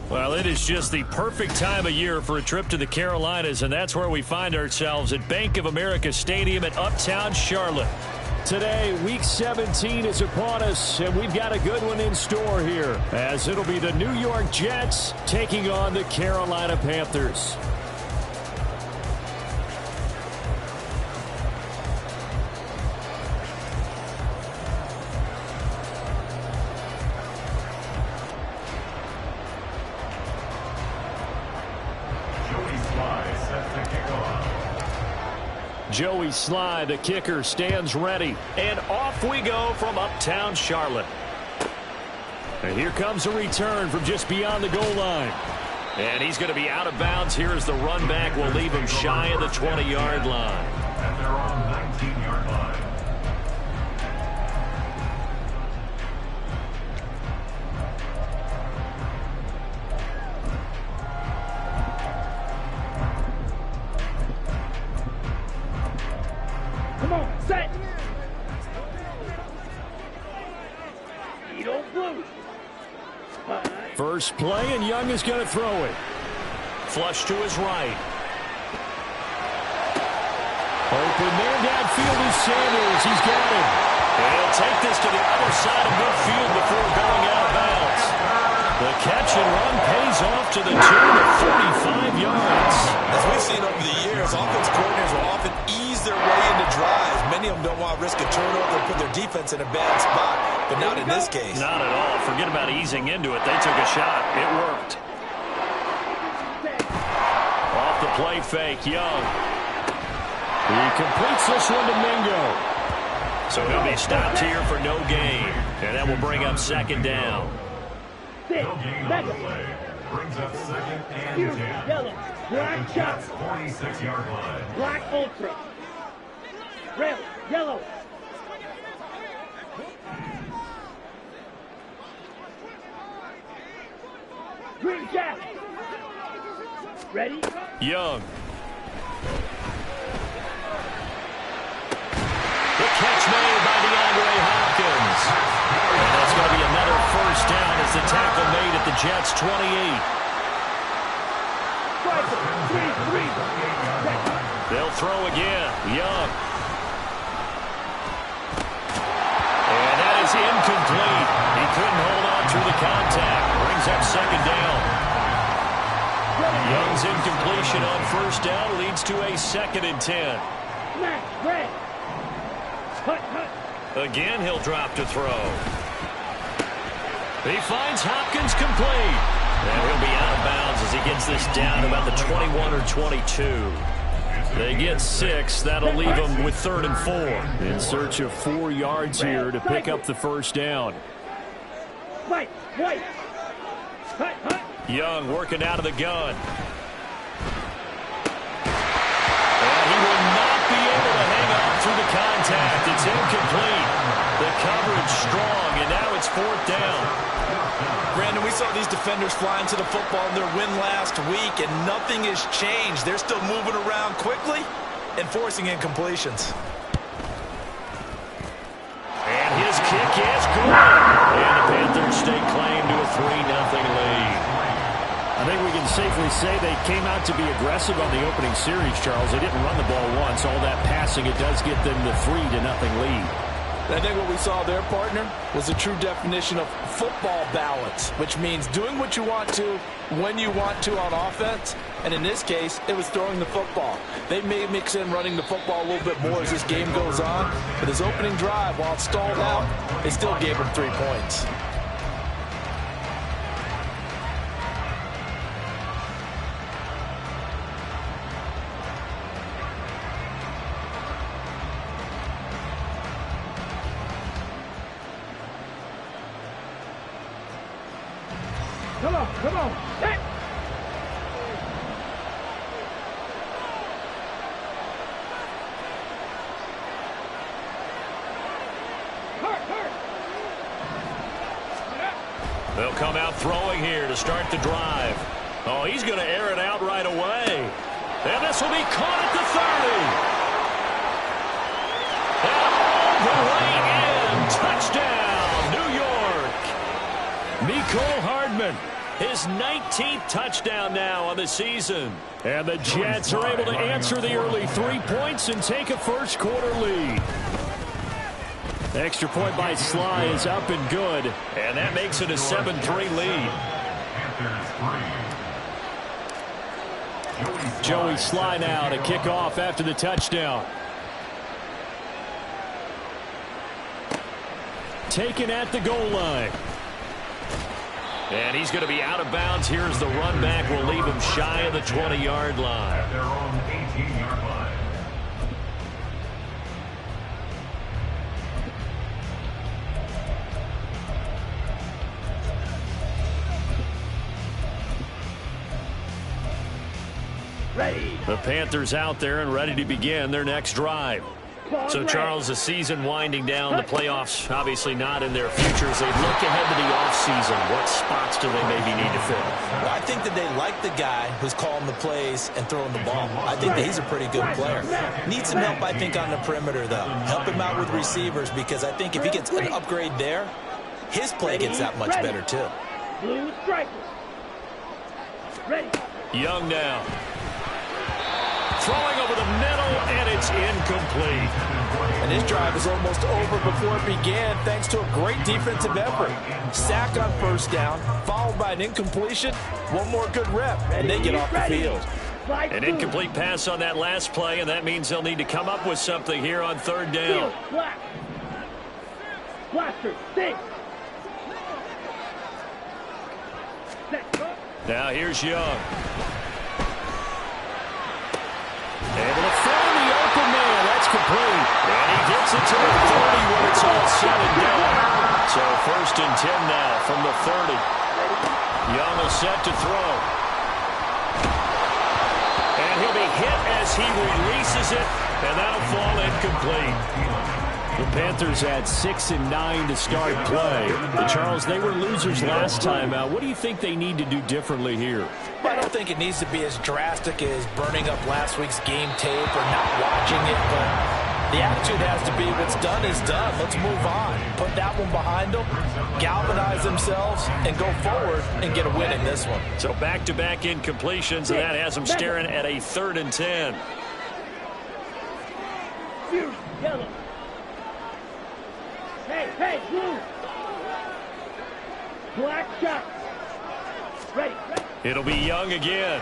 Well, it is just the perfect time of year for a trip to the Carolinas, and that's where we find ourselves at Bank of America Stadium in Uptown Charlotte. Today, Week 17 is upon us, and we've got a good one in store here, as it'll be the New York Jets taking on the Carolina Panthers. Joey Slye, the kicker, stands ready. And off we go from Uptown Charlotte. And here comes a return from just beyond the goal line. And he's going to be out of bounds here as the run back will leave him shy of the 20-yard line. And they're on 19-yard line. Come on, set! Edo blue. First play, and Young is going to throw it. Flush to his right. Open there downfield is Sanders. He's got him. And he'll take this to the other side of midfield before going out of bounds. The catch and run pays off to the tune of 45 yards. As we've seen over the years, offense coordinators will often ease their way into drives. Many of them don't want to risk a turnover and put their defense in a bad spot, but not in this case. Not at all. Forget about easing into it. They took a shot. It worked. Off the play fake, Young. He completes this one to Mingo. So he'll be stopped here for no gain. And that will bring up second down. No gain on the play. Brings up second and 10. Yellow. Black shot. 46-yard line. Black ultra. Red. Yellow. Green jack. Ready? Young. The catch made by DeAndre Hopkins. And that's going to be another first down as the tackle made at the Jets' 28. They'll throw again. Young. And that is incomplete. He couldn't hold on to the contact. Brings up second down. Young's incompletion on first down leads to a 2nd and 10. Red. Again, he'll drop to throw. He finds Hopkins complete. And he'll be out of bounds as he gets this down about the 21 or 22. They get 6. That'll leave them with 3rd and 4. In search of 4 yards here to pick up the first down. White. Young working out of the gun. And he will not be able to hang on through the contact. It's incomplete. The coverage strong, and now it's 4th down. Brandon, we saw these defenders fly into the football in their win last week, and nothing has changed. They're still moving around quickly and forcing incompletions. And his kick is good. And the Panthers stake claim to a 3-0 lead. I think we can safely say they came out to be aggressive on the opening series, Charles. They didn't run the ball once. All that passing, it does get them the 3-0 lead. I think what we saw there, partner, was a true definition of football balance, which means doing what you want to when you want to on offense. And in this case, it was throwing the football. They may mix in running the football a little bit more as this game goes on. But his opening drive, while it stalled out, they still gave him 3 points. Come on. Set. They'll come out throwing here to start the drive. Oh, he's going to air it out right away. And this will be caught at the 30. And all the way in. Touchdown, New York. Hardman. His 19th touchdown now on the season. And the Jets are able to answer the early 3 points and take a first-quarter lead. Extra point by Sly is up and good. And that makes it a 7-3 lead. Joey Sly now to kick off after the touchdown. Taken at the goal line. And he's going to be out of bounds. Here's the run back. Will leave him shy of the 20-yard line. At their own 18-yard line. Ready. The Panthers out there and ready to begin their next drive. So, Charles, the season winding down, the playoffs obviously not in their future. As they look ahead to the offseason, what spots do they maybe need to fill? Well, I think that they like the guy who's calling the plays and throwing the ball. I think that he's a pretty good player. Needs some help, I think, on the perimeter, though. Help him out with receivers, because I think if he gets an upgrade there, his play gets that much better, too. Blue strikers. Ready. Young now. Throwing over the middle, and it's incomplete. And his drive is almost over before it began, thanks to a great defensive effort. Sack on first down, followed by an incompletion. One more good rep, and they get off the field. An incomplete pass on that last play, and that means they'll need to come up with something here on third down. Black. Blaster. Six. Now here's Young. Able to find the open man. That's complete. And he gets it to the 30 when it's all said and done. So 1st and 10 now from the 30. Young is set to throw. And he'll be hit as he releases it. And that'll fall incomplete. The Panthers had 6 and 9 to start play. Charles, they were losers last time out. What do you think they need to do differently here? I don't think it needs to be as drastic as burning up last week's game tape or not watching it, but the attitude has to be what's done is done. Let's move on. Put that one behind them, galvanize themselves, and go forward and get a win in this one. So back-to-back incompletions, and that has them staring at a 3rd and 10. Yellow. Hey, blue. Black shot. Ready. It'll be Young again.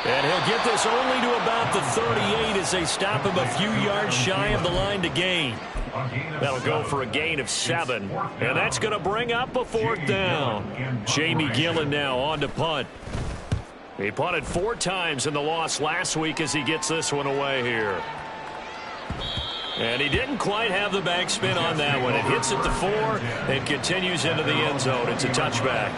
And he'll get this only to about the 38 as they stop him a few yards shy of the line to gain. That'll go for a gain of 7. And that's going to bring up a 4th down. Jamie Gillen now on to punt. He punted 4 times in the loss last week as he gets this one away here. And he didn't quite have the backspin on that one. It hits at the 4 and continues into the end zone. It's a touchback.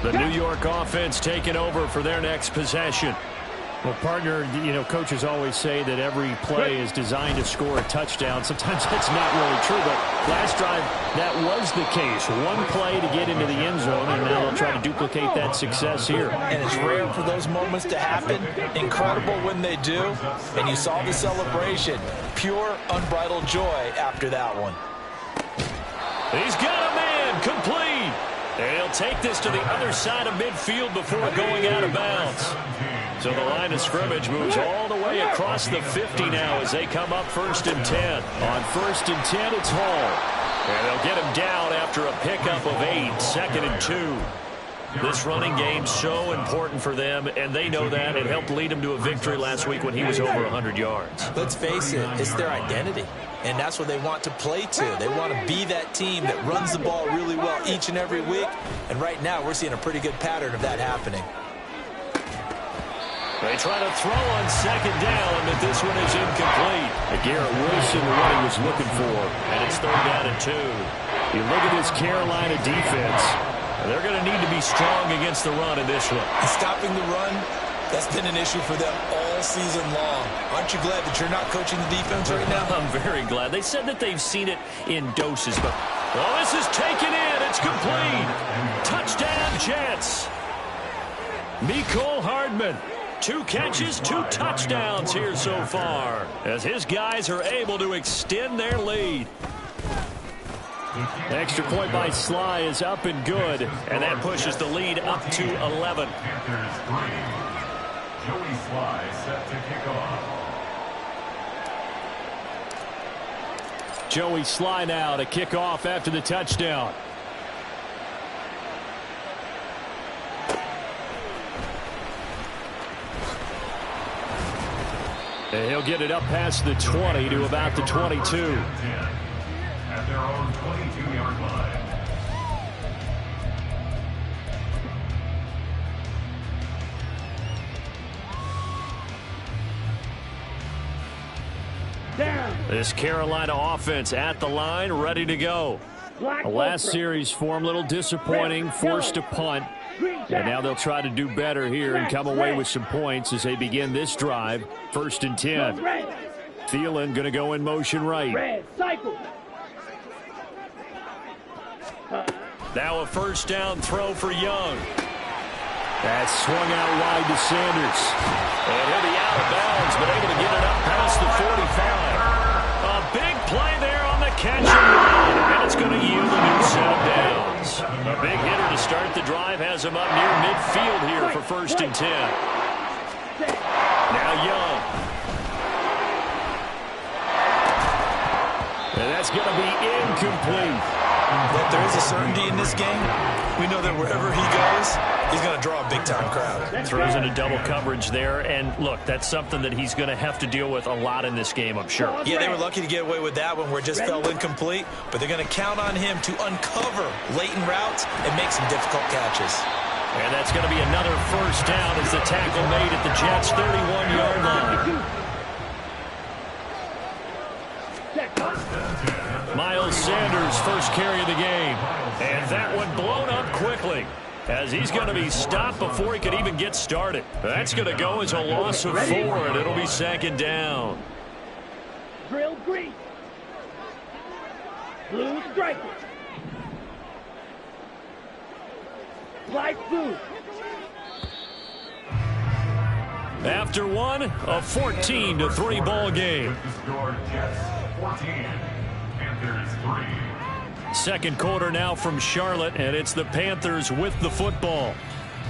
The New York offense taking over for their next possession. Well, partner, coaches always say that every play is designed to score a touchdown. Sometimes that's not really true, but last drive, that was the case. One play to get into the end zone, and now they'll try to duplicate that success here. And it's rare for those moments to happen. Incredible when they do. And you saw the celebration. Pure, unbridled joy after that one. He's got a man, complete. And he'll take this to the other side of midfield before going out of bounds. So the line of scrimmage moves all the way across the 50 now as they come up 1st and 10. On 1st and 10, it's Hall. And they'll get him down after a pickup of 8, 2nd and 2. This running game's so important for them, and they know that. It helped lead them to a victory last week when he was over 100 yards. Let's face it, it's their identity. And that's what they want to play to. They want to be that team that runs the ball really well each and every week. And right now, we're seeing a pretty good pattern of that happening. They try to throw on 2nd down, but this one is incomplete. Garrett Wilson, what he was looking for. And it's 3rd down and 2. You look at this Carolina defense. They're going to need to be strong against the run in this one. And stopping the run, that's been an issue for them all season long. Aren't you glad that you're not coaching the defense right now? I'm very glad. They said that they've seen it in doses, but this is taken in. It's complete. Touchdown, Jets. Mecole Hardman. 2 catches, 2 touchdowns here so far, as his guys are able to extend their lead. The extra point by Sly is up and good, and that pushes the lead up to 11. Panthers 3. Joey Sly set to kick off. Joey Sly now to kick off after the touchdown. And he'll get it up past the 20 to about the 22. At their own 22-yard line. Down. This Carolina offense at the line, ready to go. Black The last Ultra. series for him, a little disappointing, forced to punt. Green And jacket. now they'll try to do better here and come away with some points as they begin this drive. 1st and 10. Red. Thielen going to go in motion right. Red. Cycle. Now a first down throw for Young. That's swung out wide to Sanders. And he'll be out of bounds, but able to get it up past the 45. A big play there on the catch and run, and it's going to yield a new set of downs. A big hitter to start the drive has him up near midfield here for 1st and 10. Now Young. And that's going to be incomplete. But there is a certainty in this game. We know that wherever he goes, he's going to draw a big-time crowd. Throws into double coverage there, and look, that's something that he's going to have to deal with a lot in this game, I'm sure. Yeah, they were lucky to get away with that one where it just fell incomplete, but they're going to count on him to uncover latent routes and make some difficult catches. And that's going to be another first down as the tackle made at the Jets' 31-yard line. Miles Sanders' first carry of the game. And that one blown up quickly as he's going to be stopped before he could even get started. That's going to go as a loss of 4, and it'll be 2nd down. Drill green. Blue striker. Light blue. After one, a 14-3 ball game. With the score, Jets 14. Panthers 3. Second quarter now from Charlotte, and it's the Panthers with the football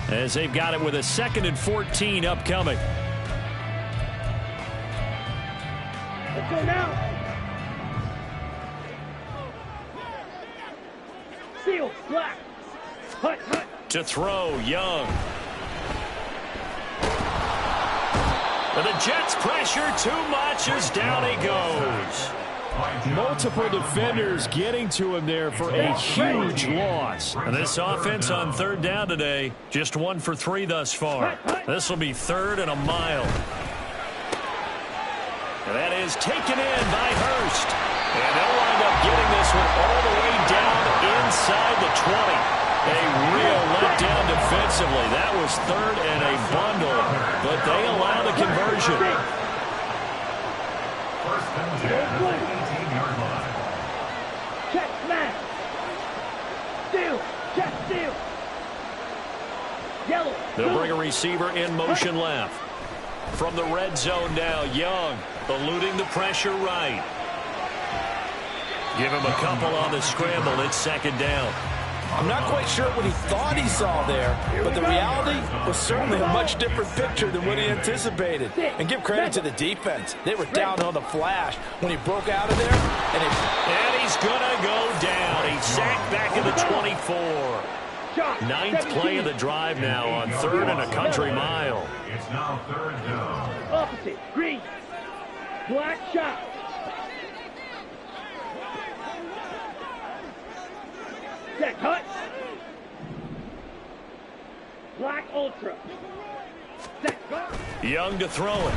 as they've got it with a 2nd and 14 upcoming. Let's go now. Seal. Black. Hut. To throw, Young. But the Jets pressure too much as down he goes. Multiple defenders getting to him there for a huge loss. And this offense on 3rd down today, just 1 for 3 thus far. This will be 3rd and a mile. And that is taken in by Hurst. And they'll wind up getting this one all the way down inside the 20. A real letdown defensively. That was 3rd and a bundle, but they allow the conversion. First and 10 at the 18-yard line. Check smash. Steal. Check steal. Yellow. They'll bring a receiver in motion left. From the red zone now, Young eluding the pressure right. Give him a couple on the scramble. It's 2nd down. I'm not quite sure what he thought he saw there, but the reality was certainly a much different picture than what he anticipated. And give credit to the defense. They were down on the flash when he broke out of there. And he's going to go down. He's sacked back at the 24. 9th play of the drive now on 3rd and a country mile. It's now 3rd down. Opposite. Green. Black shot. Check hut. Black ultra. Check hut. Young to throw it.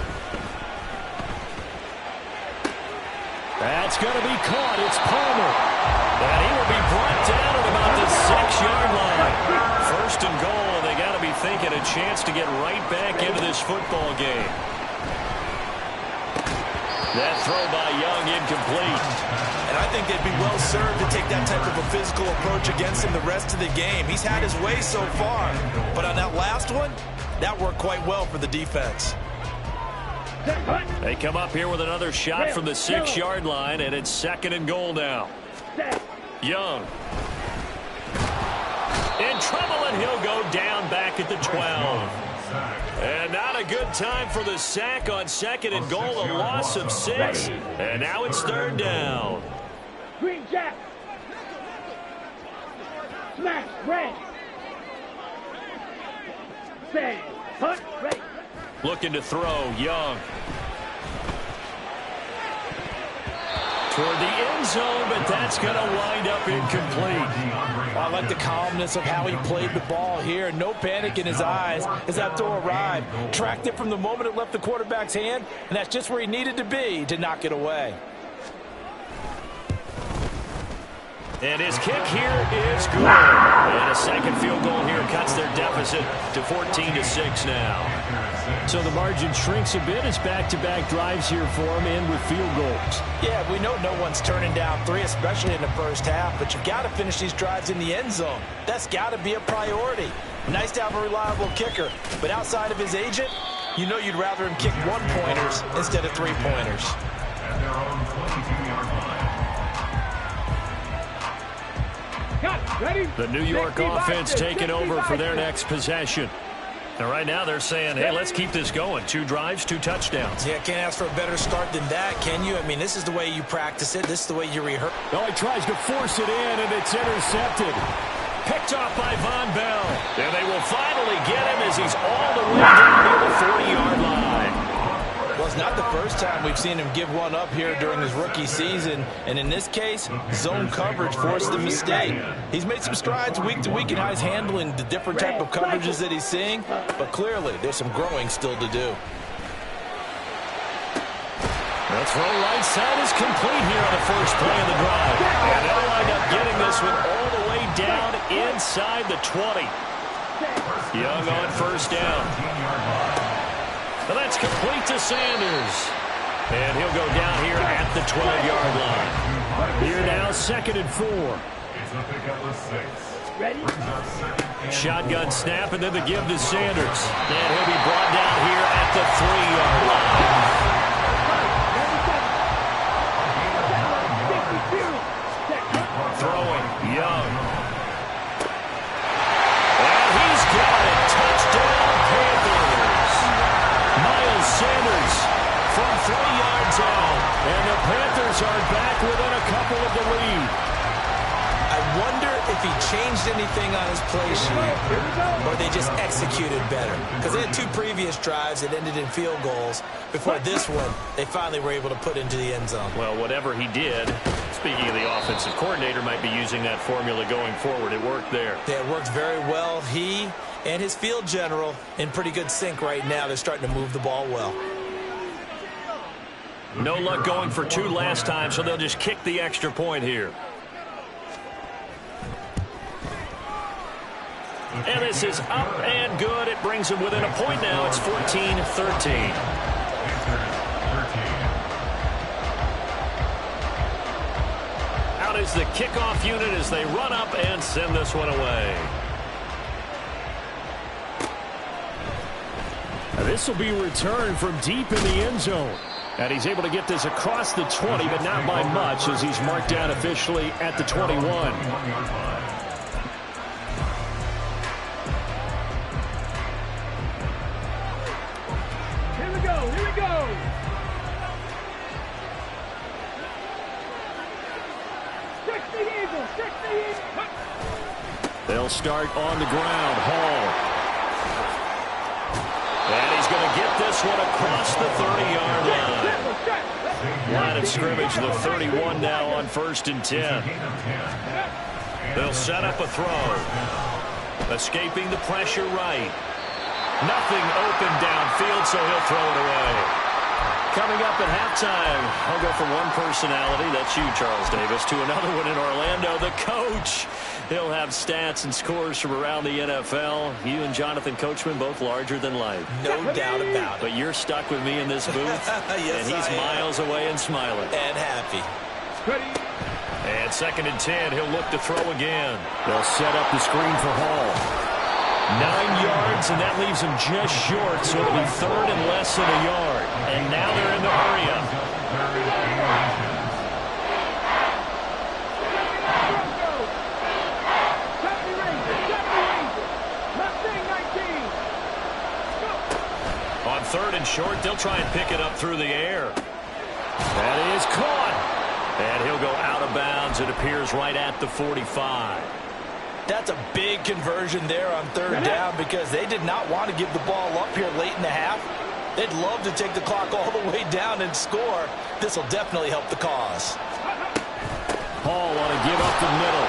That's going to be caught. It's Palmer. And he will be brought down at about the 6-yard line. 1st and goal. They got to be thinking a chance to get right back into this football game. That throw by Young incomplete. And I think they'd be well served to take that type of a physical approach against him the rest of the game. He's had his way so far, but on that last one, That worked quite well for the defense. They come up here with another shot from the 6-yard line, and it's 2nd and goal now. Young. In trouble, and he'll go down back at the 12. And not a good time for the sack on 2nd and goal, a loss of 6. And now it's 3rd down. Green Jack. Smash, red. Bang, hunt, ready. Looking to throw, Young. Toward the end zone, but that's going to wind up incomplete. I like the calmness of how he played the ball here. No panic in his eyes as that throw arrived. Tracked it from the moment it left the quarterback's hand, and that's just where he needed to be to knock it away. And his kick here is good. And a second field goal here cuts their deficit to 14-6 now. So the margin shrinks a bit as back-to-back drives here for him, and with field goals. Yeah, we know no one's turning down 3, especially in the first half, but you've got to finish these drives in the end zone. That's got to be a priority. Nice to have a reliable kicker, but outside of his agent, you know you'd rather him kick 1-pointers instead of 3-pointers. At their own 22-yard line. The New York offense taking over for their next possession. And right now they're saying, hey, let's keep this going. 2 drives, 2 touchdowns. Yeah, can't ask for a better start than that, can you? I mean, this is the way you practice it. This is the way you rehearse. Oh, he tries to force it in, and it's intercepted. Picked off by Von Bell. And they will finally get him as he's all the way down near the 40-yard line. Well, it's not the first time we've seen him give one up here during his rookie season. And in this case, zone coverage forced the mistake. He's made some strides week to week in how he's handling the different type of coverages that he's seeing. But clearly, there's some growing still to do. The throw right side is complete here on the first play of the drive. And they'll wind up getting this one all the way down inside the 20. Young on first down. And that's complete to Sanders. And he'll go down here at the 12-yard line. Here now, 2nd and 4. It's a pickup of 6. Ready? Shotgun snap, and then the give to Sanders. And he'll be brought down here at the 3-yard line. Throwing, Young. And he's got it. Touchdown, Panthers. Miles Sanders from 3 yards out. And the Panthers are back within a couple of the lead. I wonder if he changed anything on his play sheet or they just executed better. Because they had 2 previous drives that ended in field goals. Before this one, they finally were able to put into the end zone. Well, whatever he did, speaking of the offensive coordinator, might be using that formula going forward. It worked there. Yeah, it worked very well. He and his field general in pretty good sync right now. They're starting to move the ball well. No luck going for 2 last time, so they'll just kick the extra point here. And this is up and good. It brings them within a point now. It's 14-13. Out is the kickoff unit as they run up and send this one away. This will be returned from deep in the end zone. And he's able to get this across the 20, but not by much as he's marked down officially at the 21. Here we go, here we go. Six the Eagles, six the Eagles. They'll start on the ground. Hall. And he's going to get this one across the 30-yard line. Line of scrimmage, the 31 now on 1st and 10. They'll set up a throw. Escaping the pressure right. Nothing open downfield, so he'll throw it away. Coming up at halftime, I'll go from one personality, that's you, Charles Davis, to another one in Orlando, the coach. He'll have stats and scores from around the NFL. You and Jonathan Coachman, both larger than life. No doubt about it. But you're stuck with me in this booth, yes, and he's miles away and smiling. And happy. And 2nd and 10, he'll look to throw again. They'll set up the screen for Hall. 9 yards, and that leaves him just short, so it'll be third and less than a yard. And now they're in the hurry-up. On third and short, they'll try and pick it up through the air. That is caught. And he'll go out of bounds. It appears right at the 45. That's a big conversion there on third down because they did not want to give the ball up here late in the half. They'd love to take the clock all the way down and score. This will definitely help the cause. Hall want to give up the middle.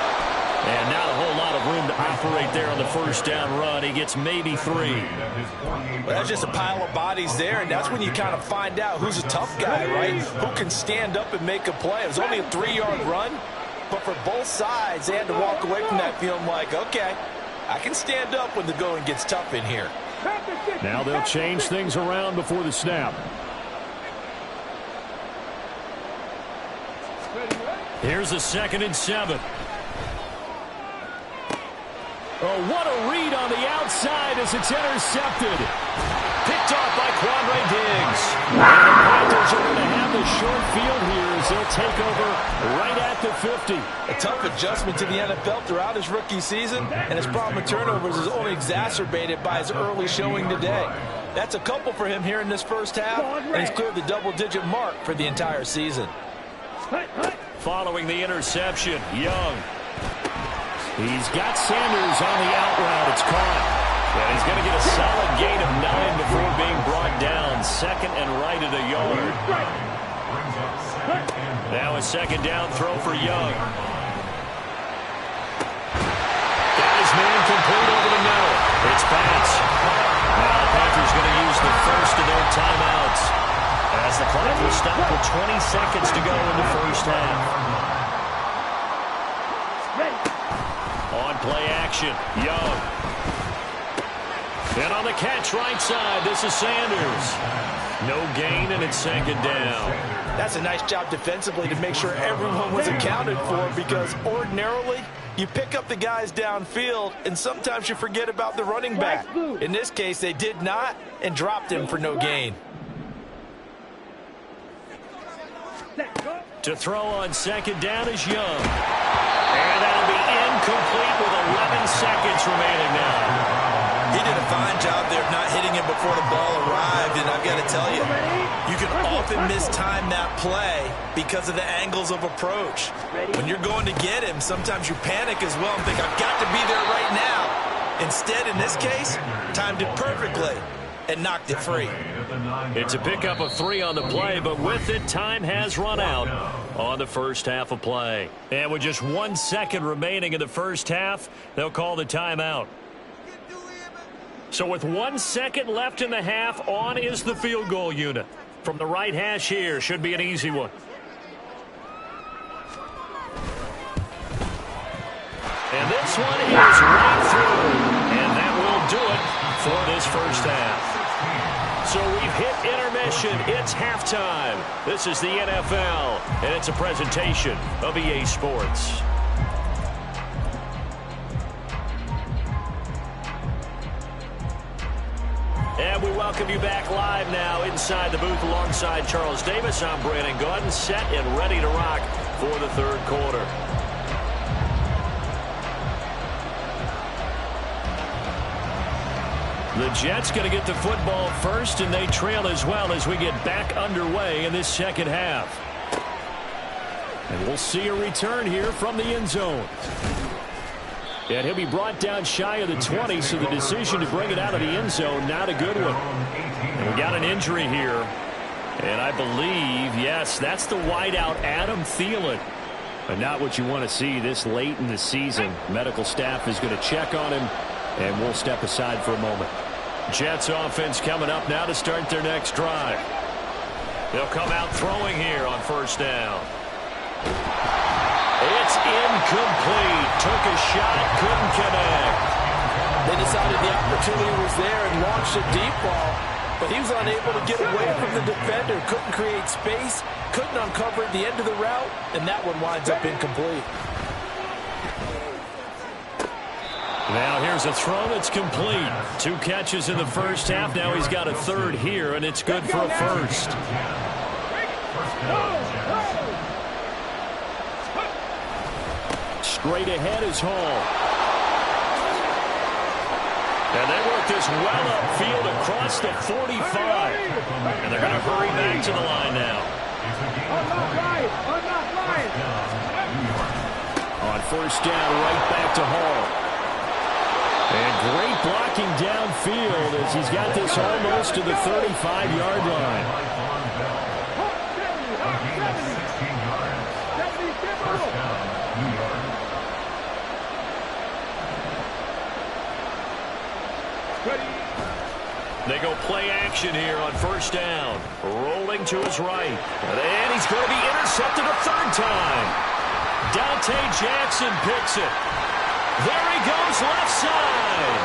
And not a whole lot of room to operate there on the first down run. He gets maybe 3. Well, that's just a pile of bodies there, and that's when you kind of find out who's a tough guy, right? Who can stand up and make a play. It was only a 3-yard run, but for both sides, they had to walk away from that feeling like, okay, I can stand up when the going gets tough in here. Now they'll change things around before the snap. Here's a 2nd and 7. Oh, what a read on the outside as it's intercepted. Picked off by Quandre Diggs. And the Panthers are going to have the short field here as they'll take over right at the 50. A tough adjustment to the NFL throughout his rookie season, and his problem with turnovers is only exacerbated by his early showing today. That's a couple for him here in this first half, and he's cleared the double-digit mark for the entire season. Following the interception, Young. He's got Sanders on the out route. It's caught. And he's going to get a solid gain of 9 before being brought down. 2nd and right at a yard. Now a 2nd down throw for Young. Got his man complete over the middle. It's pass. Now the Panthers going to use the first of their timeouts as the clock will stop with 20 seconds to go in the first half. On play action, Young. And on the catch right side, this is Sanders. No gain, and it's 2nd down. That's a nice job defensively to make sure everyone was accounted for, because ordinarily you pick up the guys downfield and sometimes you forget about the running back. In this case, they did not and dropped him for no gain. To throw on 2nd down is Young. And that'll be incomplete with 11 seconds remaining now. He did a fine job there of not hitting him before the ball arrived, and I've got to tell you, you can often mistime that play because of the angles of approach. When you're going to get him, sometimes you panic as well and think, I've got to be there right now. Instead, in this case, timed it perfectly and knocked it free. It's a pickup of 3 on the play, but with it, time has run out on the first half of play. And with just 1 second remaining in the first half, they'll call the timeout. So with 1 second left in the half, on is the field goal unit. From the right hash here, should be an easy one. And this one is right through. And that will do it for this first half. So we've hit intermission. It's halftime. This is the NFL, and it's a presentation of EA Sports. And we welcome you back live now inside the booth alongside Charles Davis. I'm Brandon Gaudin, set and ready to rock for the third quarter. The Jets going to get the football first, and they trail as well as we get back underway in this second half. And we'll see a return here from the end zone. And he'll be brought down shy of the 20, so the decision to bring it out of the end zone, not a good one. And we got an injury here. And I believe, yes, that's the wideout, Adam Thielen. But not what you want to see this late in the season. Medical staff is going to check on him, and we'll step aside for a moment. Jets offense coming up now to start their next drive. They'll come out throwing here on first down. It's incomplete. Took a shot, couldn't connect. They decided the opportunity was there and launched a deep ball, but he was unable to get away from the defender. Couldn't create space, couldn't uncover the end of the route, and that one winds up incomplete. Now here's a throw that's complete. 2 catches in the first half. Now he's got a third here, and it's good for a first. Straight ahead is Hall. And they work this well upfield across the 45. And they're going to hurry back to the line now. On first down, right back to Hall. And great blocking downfield as he's got this almost to the 35-yard line. They go play action here on first down. Rolling to his right. And he's going to be intercepted a third time. Dante Jackson picks it. There he goes, left side.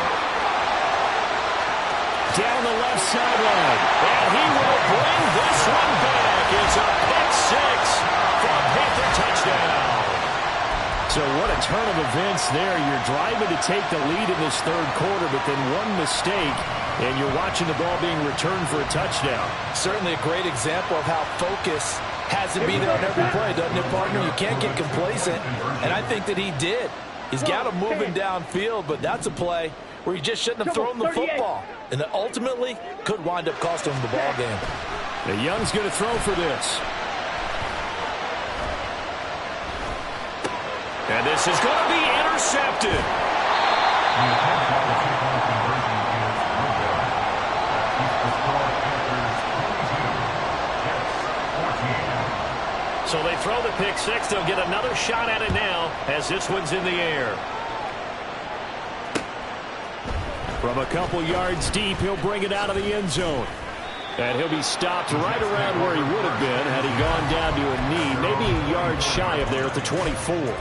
Down the left sideline. And he will bring this one back. It's a pick six for a Panther touchdown. So what a turn of events there. You're driving to take the lead in this third quarter, but then one mistake, and you're watching the ball being returned for a touchdown. Certainly a great example of how focus has to be there on every play, doesn't it, partner? You can't get complacent, and I think that he did. He's got him moving downfield, but that's a play where he just shouldn't have thrown the football, and that ultimately could wind up costing him the ball game. The Young's going to throw for this. And this is going to be intercepted. So they throw the pick six. They'll get another shot at it now as this one's in the air. From a couple yards deep, he'll bring it out of the end zone. And he'll be stopped right around where he would have been had he gone down to a knee, maybe a yard shy of there at the 24.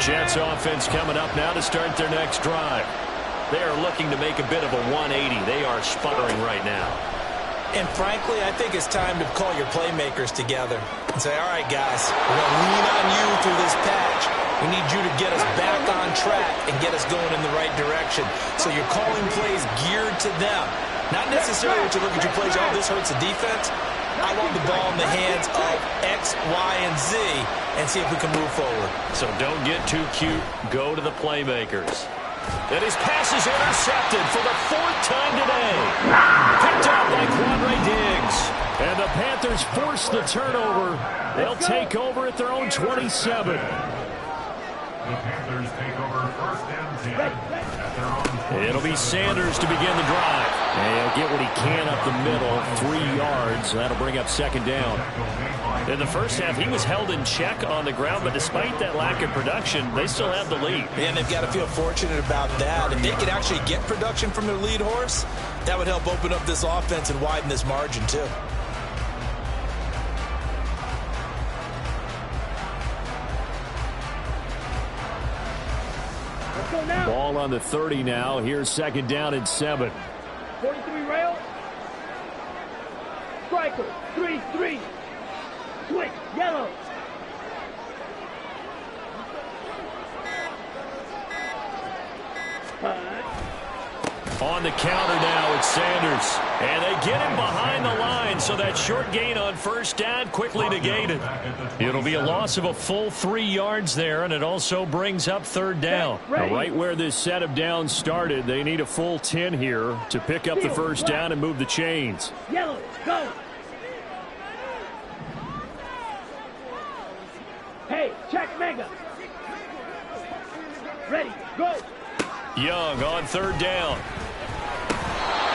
Jets offense coming up now to start their next drive. They are looking to make a bit of a 180. They are sputtering right now. And frankly, I think it's time to call your playmakers together and say, all right, guys, we're going to lean on you through this patch. We need you to get us back on track and get us going in the right direction. So you're calling plays geared to them. Not necessarily to look at your plays, oh, this hurts the defense. I want the ball in the hands of X, Y, and Z and see if we can move forward. So don't get too cute. Go to the playmakers. And his pass is intercepted for the 4th time today. Picked up by Quandre Diggs. And the Panthers force the turnover. They'll take over at their own 27. The Panthers take over first and 10 at their own. It'll be Sanders to begin the drive. And he'll get what he can up the middle, 3 yards. That'll bring up second down. In the first half, he was held in check on the ground, but despite that lack of production, they still have the lead. And they've got to feel fortunate about that. If they could actually get production from their lead horse, that would help open up this offense and widen this margin, too. Ball on the 30 now. Here's second down and 7. 43 rail. Striker, 3-3. Switch, yellow. On the counter now, it's Sanders. And they get him behind the line, so that short gain on first down quickly negated. It'll be a loss of a full 3 yards there, and it also brings up third down. Now, right where this set of downs started, they need a full 10 here to pick up the first down and move the chains. Yellow, go. Hey, check mega. Ready, go. Young on third down.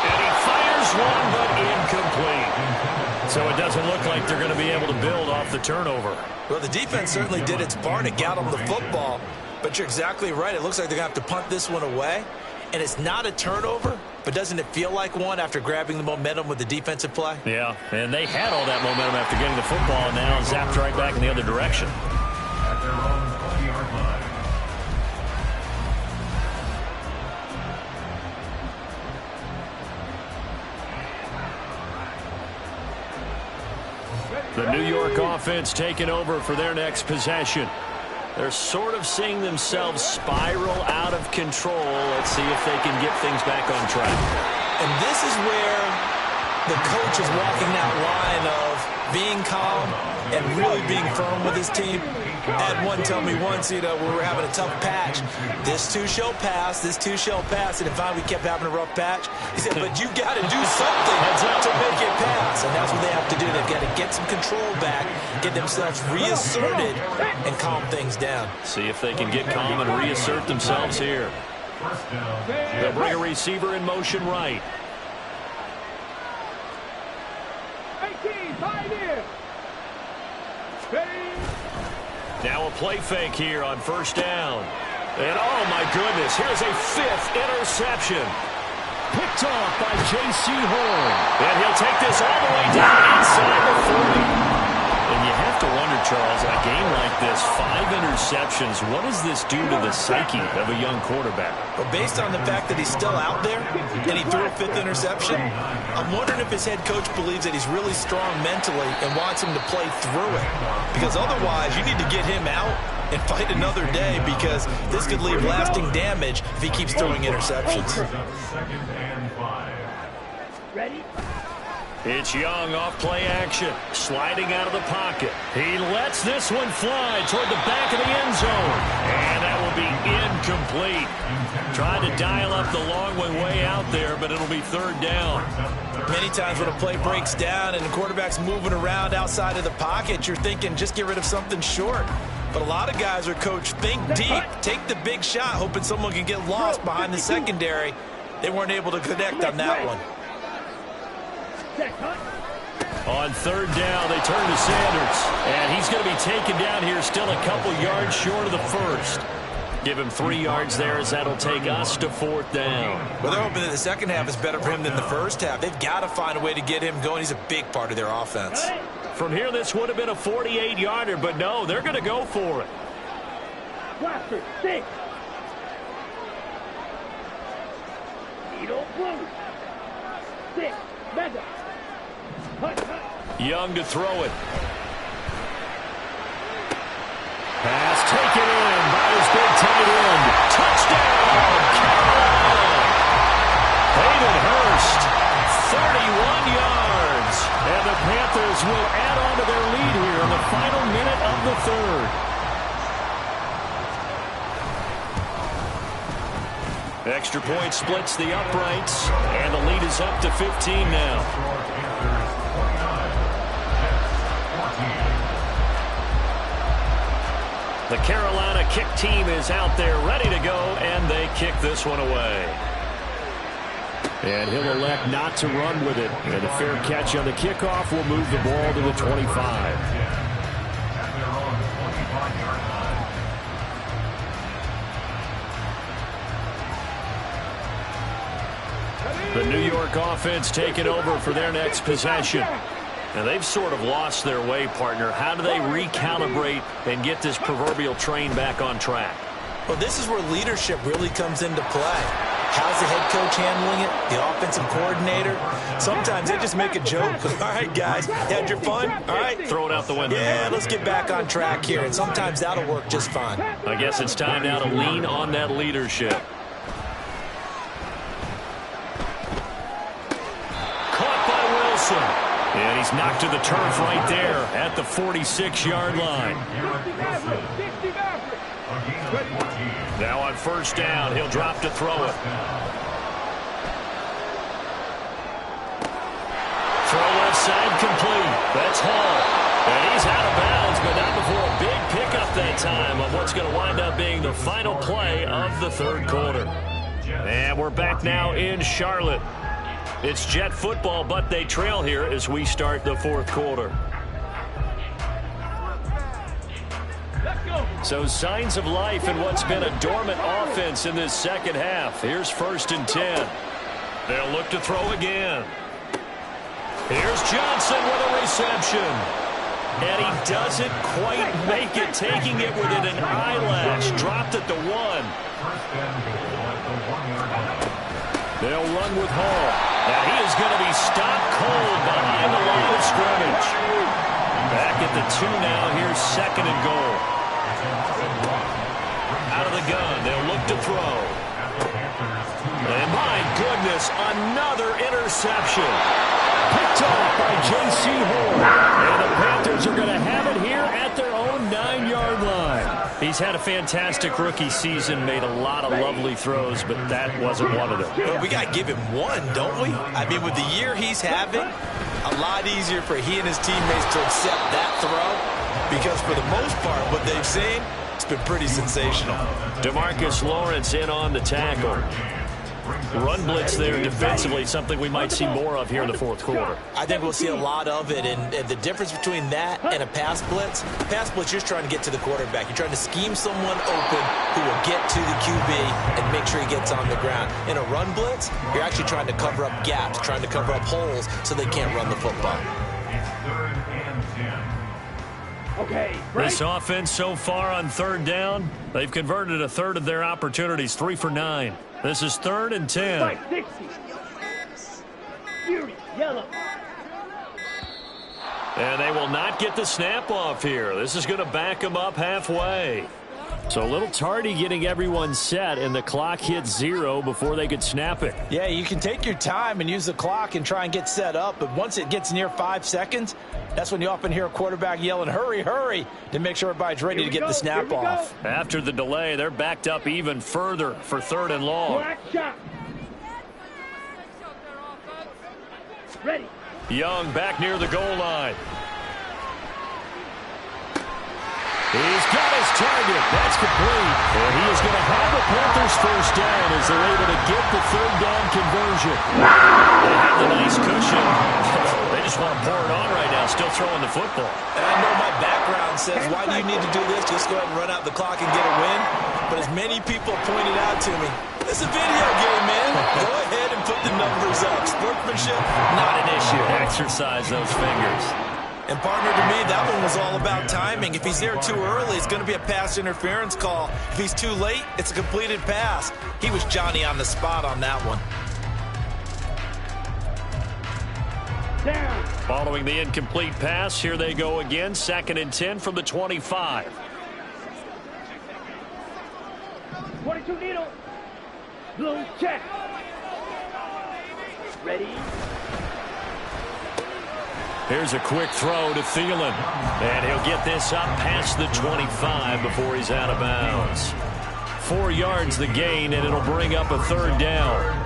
And he fires one, but incomplete. So it doesn't look like they're going to be able to build off the turnover. Well, the defense certainly did its part to get them the football. But you're exactly right. It looks like they're going to have to punt this one away. And it's not a turnover, but doesn't it feel like one after grabbing the momentum with the defensive play? Yeah, and they had all that momentum after getting the football, and now zapped right back in the other direction. At their own The New York offense taking over for their next possession. They're sort of seeing themselves spiral out of control. Let's see if they can get things back on track. And this is where the coach is walking that line of being calm and really being firm with his team. I had one tell me once, we were having a tough patch. This too shall pass, this too shall pass. And if we kept having a rough patch, he said, but you got to do something to make it pass. And that's what they have to do. They've got to get some control back, get themselves reasserted, and calm things down. See if they can get calm and reassert themselves here. They'll bring a receiver in motion right. 18, 5 in. Now a play fake here on first down. And oh my goodness, here's a 5th interception. Picked off by J.C. Horn. And he'll take this all the way down inside the 40. And you have to wonder, Charles, in a game like this, 5 interceptions, what does this do to the psyche of a young quarterback? Well, based on the fact that he's still out there and he threw a 5th interception, I'm wondering if his head coach believes that he's really strong mentally and wants him to play through it. Because otherwise, you need to get him out and fight another day, because this could leave lasting damage if he keeps throwing interceptions. Ready? It's Young off play action, sliding out of the pocket. He lets this one fly toward the back of the end zone. And that will be incomplete. Tried to dial up the long one way out there, but it'll be 3rd down. Many times when a play breaks down and the quarterback's moving around outside of the pocket, you're thinking just get rid of something short. But a lot of guys are coached, think deep, take the big shot, hoping someone can get lost behind the secondary. They weren't able to connect on that one. On 3rd down, they turn to Sanders. And he's going to be taken down here, still a couple yards short of the 1st. Give him 3 yards there, as that'll take us to 4th down. Well, they're hoping that the second half is better for him than the first half. They've got to find a way to get him going. He's a big part of their offense. From here, this would have been a 48-yarder, but no, they're going to go for it. Blaster, 6. Needle blue. 6. Mega. Young to throw it. Pass taken in by his big tight end. Touchdown, Carolina. Hayden Hurst, 31 yards. And the Panthers will add on to their lead here in the final minute of the 3rd. Extra point splits the uprights, and the lead is up to 15 now. The Carolina kick team is out there ready to go, and they kick this one away. And he'll elect not to run with it. And a fair catch on the kickoff will move the ball to the 25. The New York offense taking over for their next possession. And they've sort of lost their way, partner. How do they recalibrate and get this proverbial train back on track? Well, this is where leadership really comes into play. How's the head coach handling it? The offensive coordinator? Sometimes they just make a joke. All right, guys, had your fun? All right. Throw it out the window. Yeah, let's get back on track here. And sometimes that'll work just fine. I guess it's time now to lean on that leadership. Caught by Wilson. And he's knocked to the turf right there at the 46-yard line. Now on 1st down, he'll drop to throw it. Throw left side complete. That's Hall. And he's out of bounds, but not before a big pickup that time of what's going to wind up being the final play of the 3rd quarter. And we're back now in Charlotte. It's Jet football, but they trail here as we start the 4th quarter. So signs of life in what's been a dormant offense in this 2nd half. Here's 1st and 10. They'll look to throw again. Here's Johnson with a reception. And he doesn't quite make it, taking it within an eyelash. Dropped at the 1. They'll run with Hall. Now he is going to be stopped cold behind the line of scrimmage. Back at the 2 now. Here's 2nd and goal. Out of the gun. They'll look to throw. And my goodness, another interception. Picked off by J.C. Horn. And the Panthers are going to have it here at their own 9-yard line. He's had a fantastic rookie season, made a lot of lovely throws, but that wasn't one of them. Well, we got to give him one, don't we? I mean, with the year he's having, a lot easier for he and his teammates to accept that throw, because for the most part, what they've seen, it's been pretty sensational. DeMarcus Lawrence in on the tackle. Run blitz there defensively, something we might see more of here in the 4th quarter. I think we'll see a lot of it, and the difference between that and a pass blitz, you're just trying to get to the quarterback. You're trying to scheme someone open who will get to the QB and make sure he gets on the ground. In a run blitz, you're actually trying to cover up gaps, trying to cover up holes so they can't run the football. Okay, this offense so far on 3rd down, they've converted a third of their opportunities, 3 for 9. This is 3rd and 10. Fight 60. Fury, yellow. And they will not get the snap off here. This is going to back them up halfway. So a little tardy getting everyone set, and the clock hits 0 before they could snap it. Yeah, you can take your time and use the clock and try and get set up, but once it gets near 5 seconds, that's when you often hear a quarterback yelling, hurry, hurry, to make sure everybody's ready to get the snap off. After the delay, they're backed up even further for 3rd and long. Black shot. Ready. Young back near the goal line. He's got his target. That's complete. And he is going to have the Panthers 1st down as they're able to get the 3rd down conversion. They have the nice cushion. They just want to pour it on right now, still throwing the football. And I know my background says, why do you need to do this? Just go ahead and run out the clock and get a win. But as many people pointed out to me, it's a video game, man. Go ahead and put the numbers up. Sportsmanship, not an issue. Exercise those fingers. And partner, to me, that one was all about timing. If he's there too early, it's going to be a pass interference call. If he's too late, it's a completed pass. He was Johnny on the spot on that one. Down. Following the incomplete pass, here they go again. 2nd and 10 from the 25. 22 needle. Blue check. Ready. Here's a quick throw to Thielen. And he'll get this up past the 25 before he's out of bounds. 4 yards the gain, and it'll bring up a 3rd down.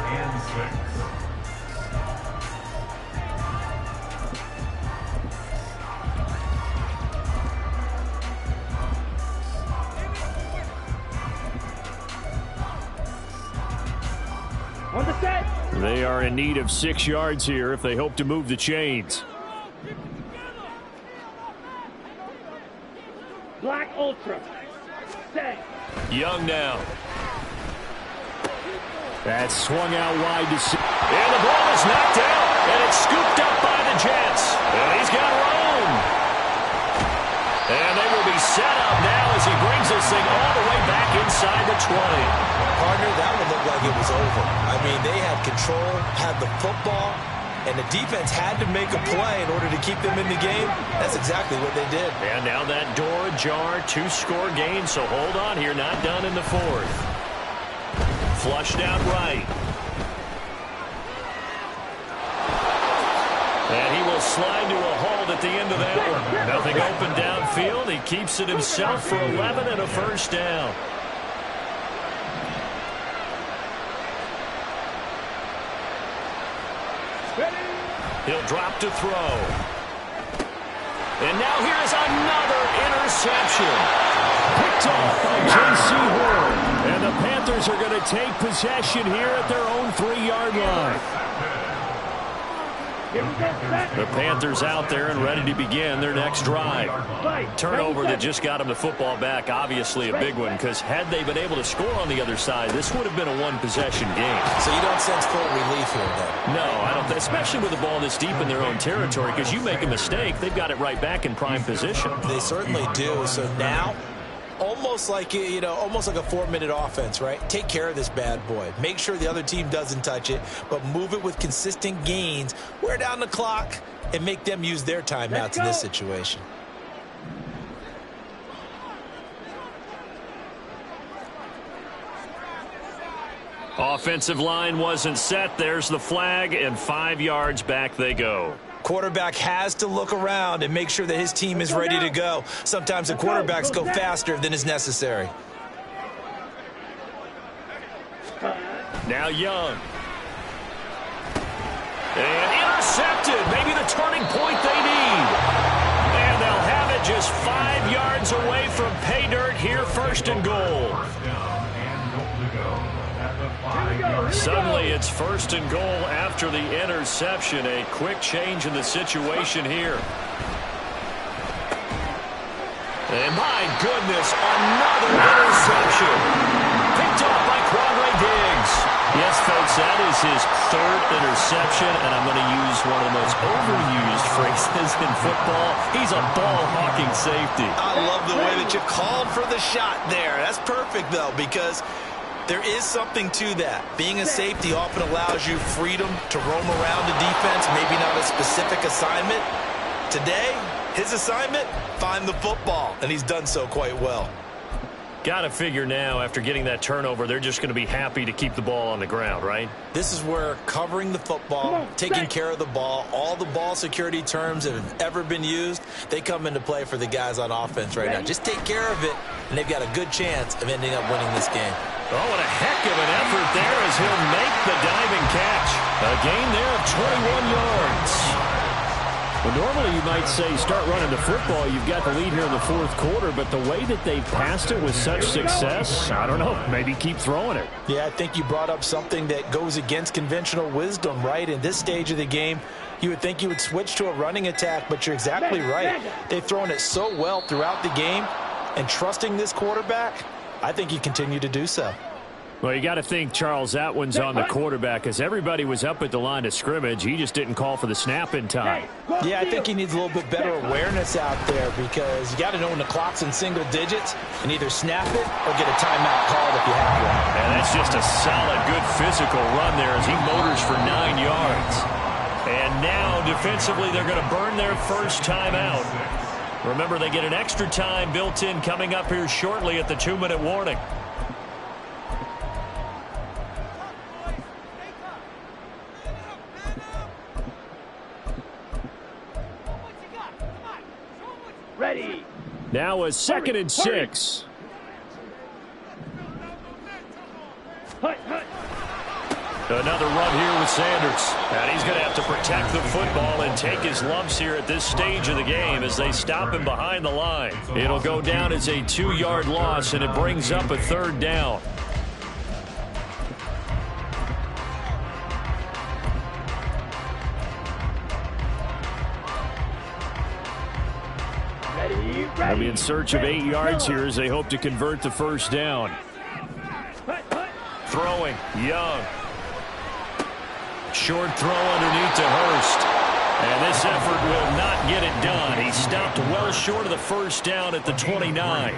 On the set. They are in need of 6 yards here if they hope to move the chains. Black Ultra. Set. Young now. That's swung out wide to see. And the ball is knocked out. And it's scooped up by the Jets. And he's got room. And they will be set up now as he brings this thing all the way back inside the 20. Partner, that would look like it was over. I mean, they had control, had the football, and the defense had to make a play in order to keep them in the game. That's exactly what they did. And now that door ajar, 2-score game, so hold on here, not done in the 4th. Flushed out right. And he will slide to a halt at the end of that one. Nothing open downfield. He keeps it himself for 11 and a 1st down. He'll drop to throw. And now here's another interception. Picked off by J.C. Horn. And the Panthers are going to take possession here at their own 3-yard line. The Panthers out there and ready to begin their next drive. Turnover that just got them the football back, obviously a big one, because had they been able to score on the other side, this would have been a one-possession game. So you don't sense full relief here, then? No, I don't, especially with the ball this deep in their own territory, because you make a mistake, they've got it right back in prime position. They certainly do. So now, almost like a 4-minute offense, right? Take care of this bad boy. Make sure the other team doesn't touch it, but move it with consistent gains. Wear down the clock and make them use their timeouts in this situation. Offensive line wasn't set. There's the flag, and 5 yards back they go. Quarterback has to look around and make sure that his team is ready to go. Sometimes the quarterbacks go faster than is necessary. Now Young. And intercepted. Maybe the turning point they need. And they'll have it just 5 yards away from pay dirt here, 1st and goal. Suddenly it's 1st and goal after the interception. A quick change in the situation here. And my goodness, another interception. Picked off by Quandre Diggs. Yes, folks, that is his 3rd interception, and I'm going to use one of the most overused phrases in football. He's a ball-hawking safety. I love the way that you called for the shot there. That's perfect, though, because there is something to that. Being a safety often allows you freedom to roam around the defense, maybe not a specific assignment. Today, his assignment, find the football, and he's done so quite well. Got to figure now, after getting that turnover, they're just going to be happy to keep the ball on the ground, right? This is where covering the football, taking care of the ball, all the ball security terms that have ever been used, they come into play for the guys on offense right now. Just take care of it, and they've got a good chance of ending up winning this game. Oh, and a heck of an effort there as he'll make the diving catch. A gain there of 21 yards. Well, normally you might say start running the football. You've got the lead here in the 4th quarter, but the way that they passed it with such success, I don't know, maybe keep throwing it. Yeah, I think you brought up something that goes against conventional wisdom, right? In this stage of the game, you would think you would switch to a running attack, but you're exactly right. They've thrown it so well throughout the game, and trusting this quarterback, I think you continue to do so. Well, you got to think, Charles, that one's on the quarterback as everybody was up at the line of scrimmage. He just didn't call for the snap in time. Yeah, I think he needs a little bit better awareness out there because you got to know when the clock's in single digits and either snap it or get a timeout called if you have one. And that's just a solid, good physical run there as he motors for 9 yards. And now, defensively, they're going to burn their first timeout. Remember, they get an extra time built in coming up here shortly at the 2-minute warning. Ready. Now a 2nd and 6. Another run here with Sanders. And he's going to have to protect the football and take his lumps here at this stage of the game as they stop him behind the line. It'll go down as a 2-yard loss, and it brings up a 3rd down. They'll be in search of 8 yards here as they hope to convert the 1st down. Throwing, Young. Short throw underneath to Hurst. And this effort will not get it done. He stopped well short of the 1st down at the 29.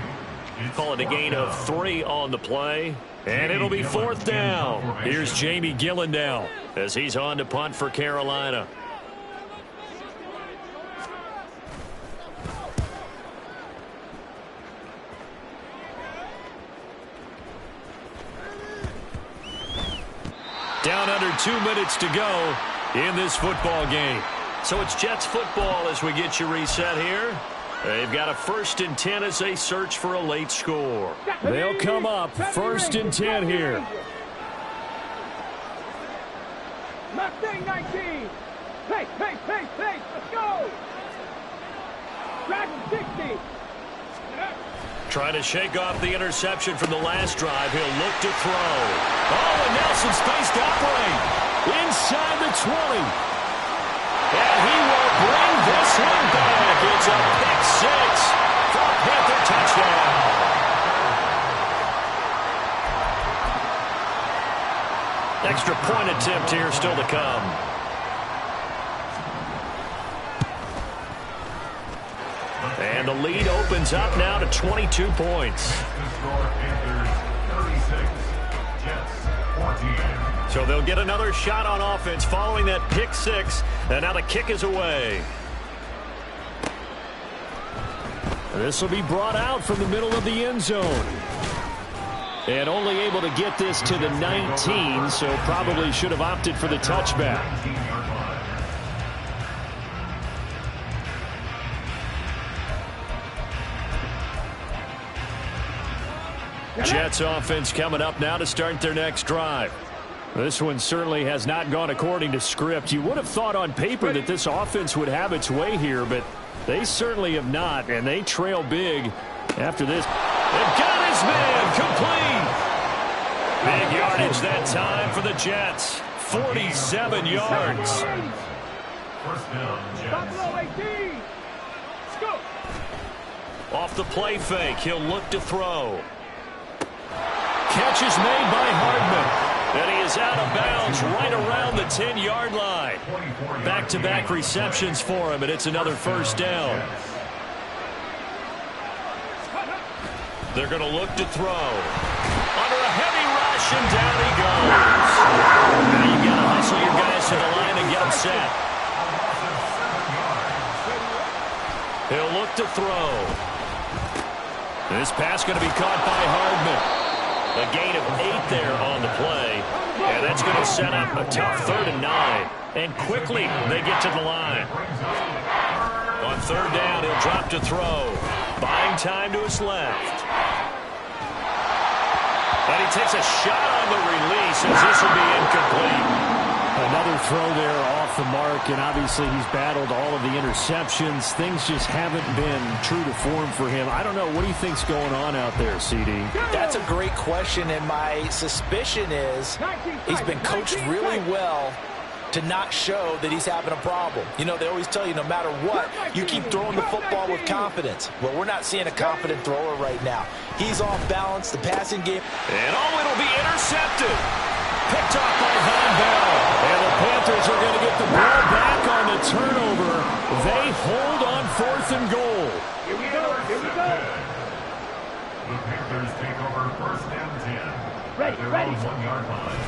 Call it a gain of 3 on the play. And it'll be 4th down. Here's Jamie Gillen now as he's on to punt for Carolina. Down under 2 minutes to go in this football game. So it's Jets football as we get you reset here. They've got a 1st and 10 as they search for a late score. They'll come up 1st and 10 here. Mustang 19. Pace, pace, pace, pace. Let's go. Dragon 60. Trying to shake off the interception from the last drive. He'll look to throw. Oh, and Nelson spaced operate. Inside the 20. And he will bring this one back. It's a pick 6 for a Panther touchdown. Extra point attempt here still to come. And the lead opens up now to 22 points. So they'll get another shot on offense following that pick 6. And now the kick is away. This will be brought out from the middle of the end zone. And only able to get this to the 19, so probably should have opted for the touchback. Jets offense coming up now to start their next drive. This one certainly has not gone according to script. You would have thought on paper that this offense would have its way here, but they certainly have not, and they trail big after this. They've got his man complete. Big yardage that time for the Jets. 47 yards. First down, Jets. Off the play fake, he'll look to throw. Catch is made by Hardman, and he is out of bounds right around the 10-yard line. Back-to-back receptions for him, and it's another first down. They're going to look to throw. Under a heavy rush, and down he goes. Now you've got to hustle your guys to the line and get them set. He'll look to throw. This pass going to be caught by Hardman. A gain of 8 there on the play. And that's going to set up a tough 3rd and 9. And quickly they get to the line. On 3rd down, he'll drop to throw. Buying time to his left. And he takes a shot on the release as this will be incomplete. Another throw there off the mark, and obviously he's battled all of the interceptions. Things just haven't been true to form for him. I don't know. What do you think's going on out there, CD? That's a great question, and my suspicion is he's been coached really well to not show that he's having a problem. You know, they always tell you no matter what, you keep throwing the football with confidence. Well, we're not seeing a confident thrower right now. He's off balance, the passing game. And it'll be intercepted. Picked off by Von Bell. And the Panthers are going to get the ball back on the turnover. They hold on 4th and goal. Here we go. Here we go. The Panthers take over 1st and 10. Ready, ready. 1-yard line.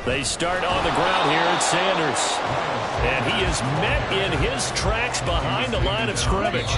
They start on the ground here at Sanders. And he is met in his tracks behind the line of scrimmage.